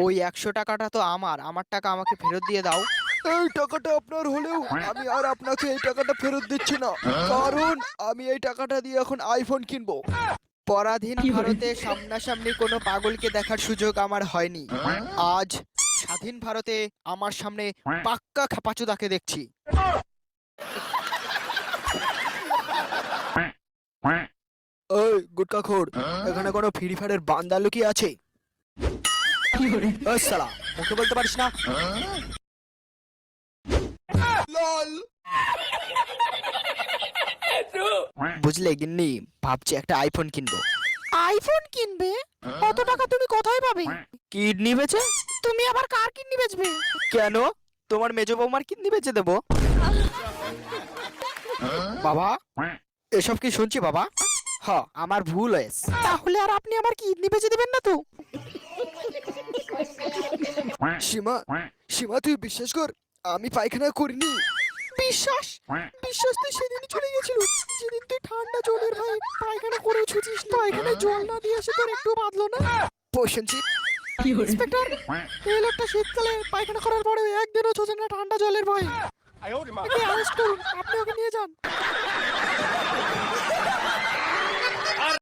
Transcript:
ওই 100 টাকাটা তো আমার টাকা আমাকে ফেরত দিয়ে দাও। এই টাকাটা আপনার হলেও আমি আর আপনাকে এই টাকাটা ফেরত দিচ্ছি না, কারণ আমি এই টাকাটা দিয়ে এখন আইফোন কিনবো। পরাধীন ভারতে সামনাসামনি কোনো পাগলকে দেখার সুযোগ আমার হয়নি। আজ স্বাধীন ভারতে আমার সামনে পাক্কা খাপাচোদাকে দেখছি। এই গুটকাখোর, এখানে কোনো ফ্রি ফায়ারের বান্দা লুকিয়ে আছে? এই শালা, মুখে বলতে পারিস না? বুঝলে গিন্নি, ভাবছি একটা আইফোন কিনবো। আইফোন কিনবে? কত টাকা তুমি কোথায় পাবে? কিডনি বেচে? তুমি আবার কার কিডনি বেচবে? কেন, তোমার মেজো বৌমার কিডনি বেচে দেবো। বাবা, এসব কি শুনছি বাবা? আমার ভুল হয়েছে। তাহলে আর আপনি আমার কিডনি বেচে দিবেন না তো? সীমা, সীমা তুই বিশ্বাস কর, আমি পায়খানা করিনি। বিশ্বাস? বিশ্বাস তুই সেদিনই চলে গেছিল, যেদিন তুই ঠান্ডা জলের ভয়ে পায়খানা করে ছুটিস। পায়খানায় জল না দিয়ে এসে তোর একটু বাঁধলো না? প্রশংসিত। ইন্সপেক্টর, এই লোকটা শীতকালে পায়খানা করার পরে একদিনও ছোঁচে না ঠান্ডা জলের ভয়ে। একে অ্যারেস্ট করুন, আপনি ওকে নিয়ে যান।